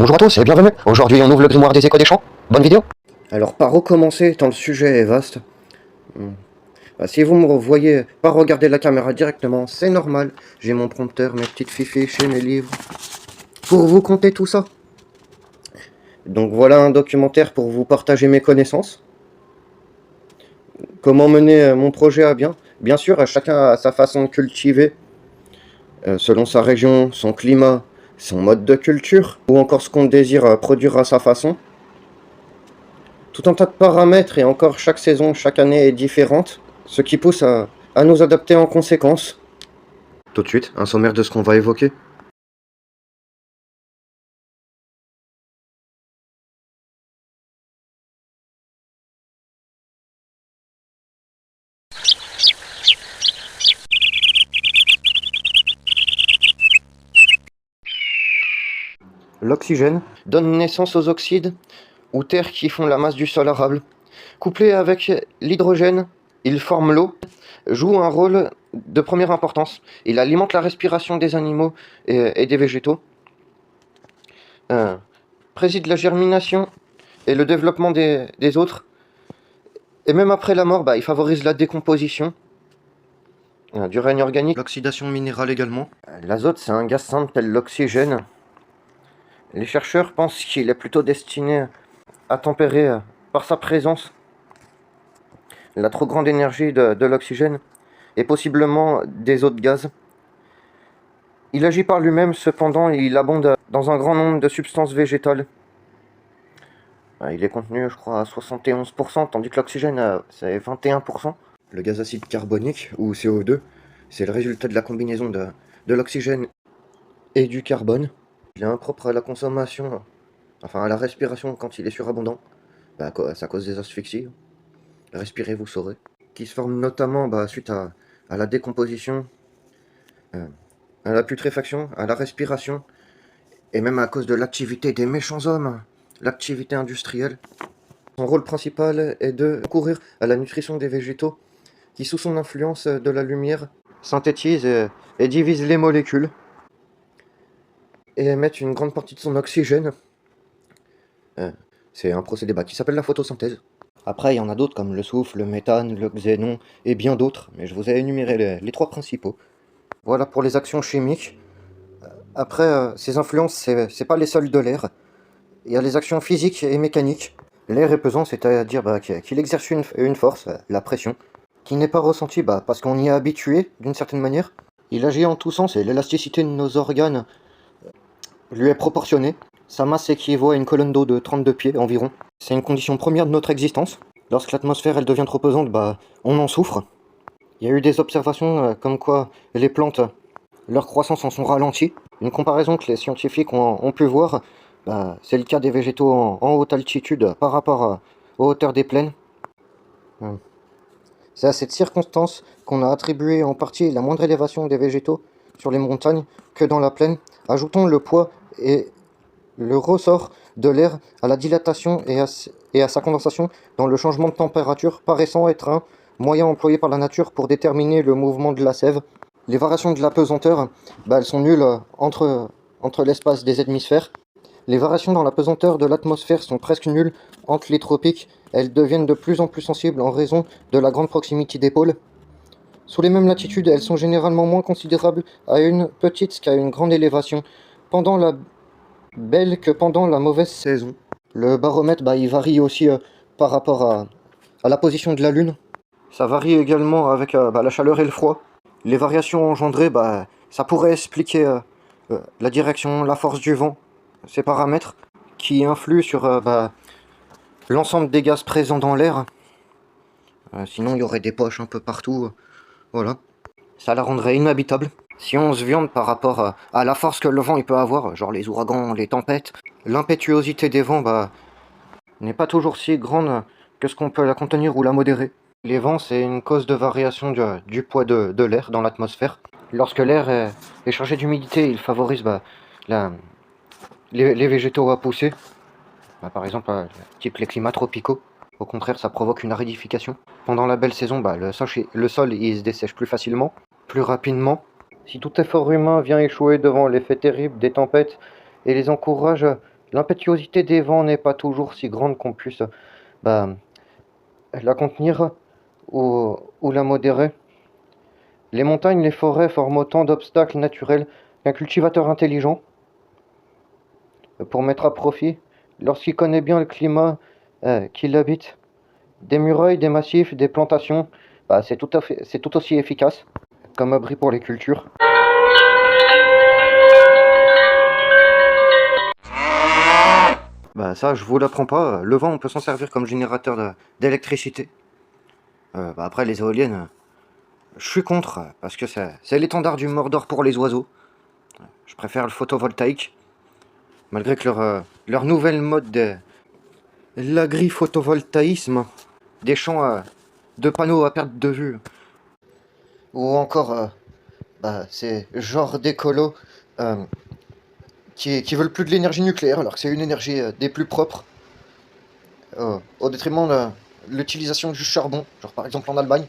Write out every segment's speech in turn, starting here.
Bonjour à tous et bienvenue. Aujourd'hui on ouvre le grimoire des échos des champs. Bonne vidéo. Alors par où commencer tant le sujet est vaste. Si vous me voyez pas regarder la caméra directement, c'est normal. J'ai mon prompteur, mes petites fiches et mes livres pour vous conter tout ça. Donc voilà un documentaire pour vous partager mes connaissances. Comment mener mon projet à bien. Bien sûr, chacun a sa façon de cultiver, selon sa région, son climat, son mode de culture, ou encore ce qu'on désire produire à sa façon. Tout un tas de paramètres et encore chaque saison, chaque année est différente, ce qui pousse à nous adapter en conséquence. Tout de suite, un sommaire de ce qu'on va évoquer. L'oxygène donne naissance aux oxydes, ou terres qui font la masse du sol arable. Couplé avec l'hydrogène, il forme l'eau, joue un rôle de première importance. Il alimente la respiration des animaux et des végétaux, préside la germination et le développement des autres. Et même après la mort, il favorise la décomposition du règne organique. L'oxydation minérale également. L'azote, c'est un gaz simple tel l'oxygène. Les chercheurs pensent qu'il est plutôt destiné à tempérer par sa présence la trop grande énergie de l'oxygène et possiblement des autres gaz. Il agit par lui-même, cependant, il abonde dans un grand nombre de substances végétales. Il est contenu, je crois, à 71%, tandis que l'oxygène, c'est 21%. Le gaz acide carbonique, ou CO2, c'est le résultat de la combinaison de l'oxygène et du carbone. Il est impropre à la consommation, enfin à la respiration quand il est surabondant. Ça cause des asphyxies. Respirez, vous saurez. Qui se forment notamment suite à la décomposition, à la putréfaction, à la respiration, et même à cause de l'activité des méchants hommes, l'activité industrielle. Son rôle principal est de concourir à la nutrition des végétaux, qui sous son influence de la lumière synthétise et divise les molécules, et émettent une grande partie de son oxygène. C'est un procédé qui s'appelle la photosynthèse. Après, il y en a d'autres comme le soufre, le méthane, le xénon et bien d'autres, mais je vous ai énuméré les trois principaux. Voilà pour les actions chimiques. Après, ces influences, c'est pas les seules de l'air. Il y a les actions physiques et mécaniques. L'air est pesant, c'est-à-dire qu'il exerce une force, la pression, qui n'est pas ressentie parce qu'on y est habitué d'une certaine manière. Il agit en tous sens et l'élasticité de nos organes lui est proportionnée. Sa masse équivaut à une colonne d'eau de 32 pieds environ. C'est une condition première de notre existence. Lorsque l'atmosphère elle devient trop pesante, on en souffre. Il y a eu des observations comme quoi les plantes, leur croissance en sont ralenties. Une comparaison que les scientifiques ont pu voir, c'est le cas des végétaux en haute altitude par rapport aux hauteurs des plaines. C'est à cette circonstance qu'on a attribué en partie la moindre élévation des végétaux sur les montagnes que dans la plaine. Ajoutons le poids et le ressort de l'air à la dilatation et à sa condensation dans le changement de température, paraissant être un moyen employé par la nature pour déterminer le mouvement de la sève. Les variations de la pesanteur, elles sont nulles entre l'espace des hémisphères. Les variations dans la pesanteur de l'atmosphère sont presque nulles entre les tropiques. Elles deviennent de plus en plus sensibles en raison de la grande proximité des pôles. Sous les mêmes latitudes, elles sont généralement moins considérables à une petite qu'à une grande élévation. Pendant la belle que pendant la mauvaise saison. Le baromètre, il varie aussi par rapport à la position de la Lune. Ça varie également avec la chaleur et le froid. Les variations engendrées, ça pourrait expliquer la direction, la force du vent, ces paramètres qui influent sur l'ensemble des gaz présents dans l'air. Sinon, il y aurait des poches un peu partout. Voilà. Ça la rendrait inhabitable. Si on se viande par rapport à la force que le vent il peut avoir, genre les ouragans, les tempêtes, l'impétuosité des vents n'est pas toujours si grande que ce qu'on peut la contenir ou la modérer. Les vents, c'est une cause de variation du poids de l'air dans l'atmosphère. Lorsque l'air est chargé d'humidité, il favorise les végétaux à pousser. Par exemple, type les climats tropicaux. Au contraire, ça provoque une aridification. Pendant la belle saison, le sol il se dessèche plus facilement, plus rapidement. Si tout effort humain vient échouer devant l'effet terrible des tempêtes et les encourage L'impétuosité des vents n'est pas toujours si grande qu'on puisse bah, la contenir ou la modérer. Les montagnes, les forêts forment autant d'obstacles naturels qu'un cultivateur intelligent pour mettre à profit, lorsqu'il connaît bien le climat qu'il habite. Des murailles, des massifs, des plantations, c'est tout aussi efficace comme abri pour les cultures. Bah ça, je vous l'apprends pas. Le vent, on peut s'en servir comme générateur d'électricité. Après, les éoliennes, je suis contre, parce que c'est l'étendard du Mordor pour les oiseaux. Je préfère le photovoltaïque, malgré que leur nouvelle mode de l'agri-photovoltaïsme, des champs de panneaux à perte de vue, ou encore ces genres d'écolos qui veulent plus de l'énergie nucléaire, alors que c'est une énergie des plus propres, au détriment de l'utilisation du charbon, genre par exemple en Allemagne,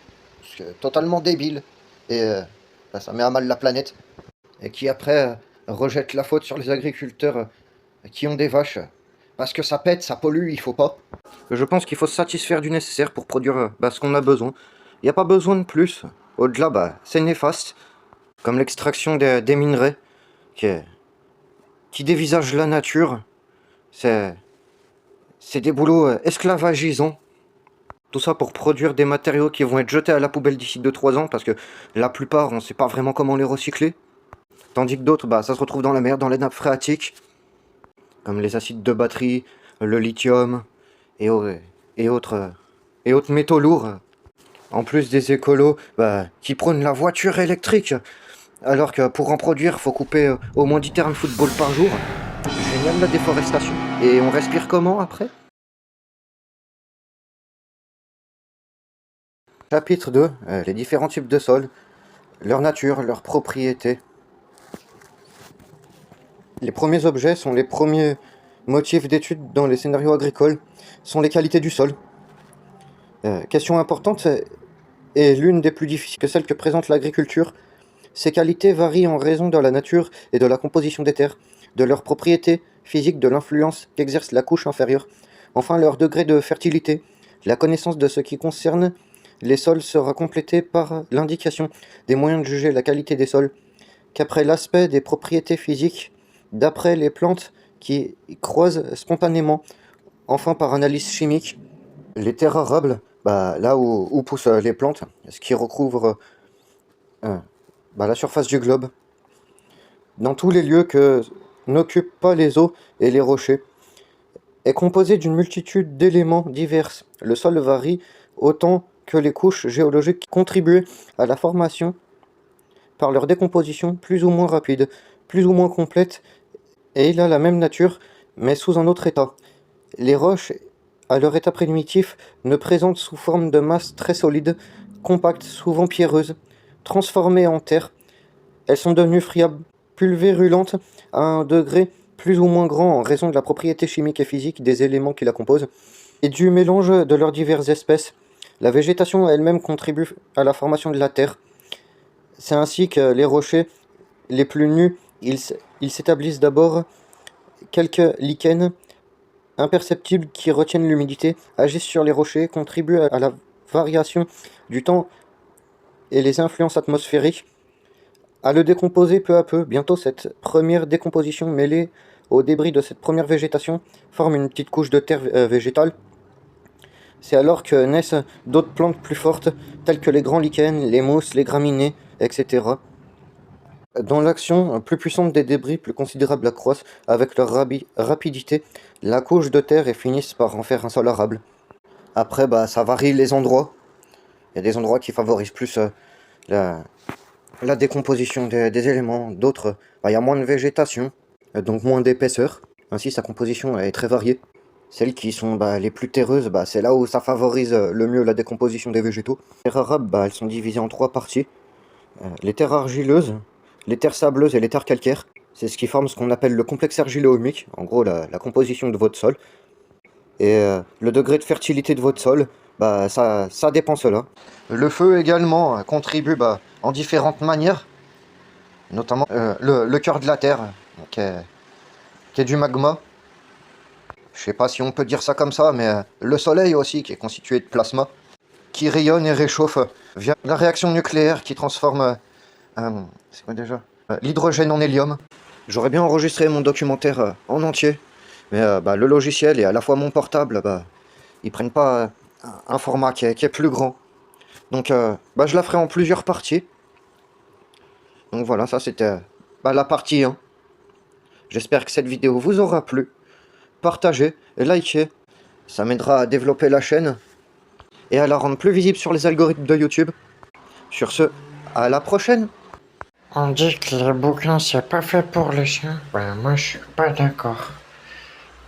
c'est totalement débile, et ça met à mal la planète, et qui après rejette la faute sur les agriculteurs qui ont des vaches, parce que ça pète, ça pollue, il faut pas. Je pense qu'il faut se satisfaire du nécessaire pour produire ce qu'on a besoin. Il n'y a pas besoin de plus. Au-delà, c'est néfaste, comme l'extraction des minerais, qui dévisagent la nature. C'est des boulots esclavagisants. Tout ça pour produire des matériaux qui vont être jetés à la poubelle d'ici 2-3 ans, parce que la plupart, on ne sait pas vraiment comment les recycler. Tandis que d'autres, ça se retrouve dans la mer, dans les nappes phréatiques, comme les acides de batterie, le lithium et autres métaux lourds. En plus des écolos qui prônent la voiture électrique, alors que pour en produire, faut couper au moins 10 terrains de football par jour. Génial la déforestation. Et on respire comment après? Chapitre 2, les différents types de sols, leur nature, leurs propriétés. Les premiers objets sont les premiers motifs d'étude dans les scénarios agricoles, sont les qualités du sol. Question importante et l'une des plus difficiles que celle que présente l'agriculture. Ces qualités varient en raison de la nature et de la composition des terres, de leurs propriétés physiques, de l'influence qu'exerce la couche inférieure, enfin leur degré de fertilité. La connaissance de ce qui concerne les sols sera complétée par l'indication des moyens de juger la qualité des sols, qu'après l'aspect des propriétés physiques, d'après les plantes qui croisent spontanément, enfin par analyse chimique. Les terres arables, là où poussent les plantes, ce qui recouvre la surface du globe, dans tous les lieux que n'occupent pas les eaux et les rochers, est composé d'une multitude d'éléments divers. Le sol varie autant que les couches géologiques contribuent à la formation par leur décomposition plus ou moins rapide, plus ou moins complète, et il a la même nature, mais sous un autre état. Les roches, à leur état primitif, ne présentent sous forme de masse très solide, compacte, souvent pierreuse, transformées en terre. Elles sont devenues friables, pulvérulentes, à un degré plus ou moins grand en raison de la propriété chimique et physique des éléments qui la composent, et du mélange de leurs diverses espèces. La végétation elle-même contribue à la formation de la terre. C'est ainsi que les rochers les plus nus, ils s'établissent d'abord quelques lichens imperceptibles qui retiennent l'humidité, agissent sur les rochers, contribuent à la variation du temps et les influences atmosphériques, à le décomposer peu à peu. Bientôt, cette première décomposition mêlée aux débris de cette première végétation forme une petite couche de terre végétale. C'est alors que naissent d'autres plantes plus fortes, telles que les grands lichens, les mousses, les graminées, etc. Dans l'action plus puissante des débris, plus considérables accroissent avec leur rapidité la couche de terre et finissent par en faire un sol arable. Après, ça varie les endroits. Il y a des endroits qui favorisent plus la décomposition des éléments, d'autres, il y a moins de végétation, donc moins d'épaisseur. Ainsi, sa composition est très variée. Celles qui sont les plus terreuses, c'est là où ça favorise le mieux la décomposition des végétaux. Les terres arables, elles sont divisées en 3 parties. Les terres argileuses, les terres sableuses et les terres calcaires. C'est ce qui forme ce qu'on appelle le complexe argilo-humique, en gros la composition de votre sol. Et le degré de fertilité de votre sol, ça dépend cela. Le feu également contribue en différentes manières, notamment le cœur de la Terre, qui est du magma. je sais pas si on peut dire ça comme ça, mais le Soleil aussi, qui est constitué de plasma, qui rayonne et réchauffe via la réaction nucléaire qui transforme c'est quoi déjà l'hydrogène en hélium. J'aurais bien enregistré mon documentaire en entier, mais le logiciel et à la fois mon portable, ils prennent pas un format qui est plus grand. Donc je la ferai en plusieurs parties. Donc voilà, ça c'était la partie 1. J'espère que cette vidéo vous aura plu. Partagez et likez. Ça m'aidera à développer la chaîne et à la rendre plus visible sur les algorithmes de YouTube. Sur ce, à la prochaine. On dit que les bouquins c'est pas fait pour les chiens. Ben moi je suis pas d'accord.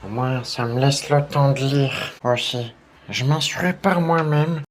Au moins ça me laisse le temps de lire aussi. Je m'en suis par moi-même.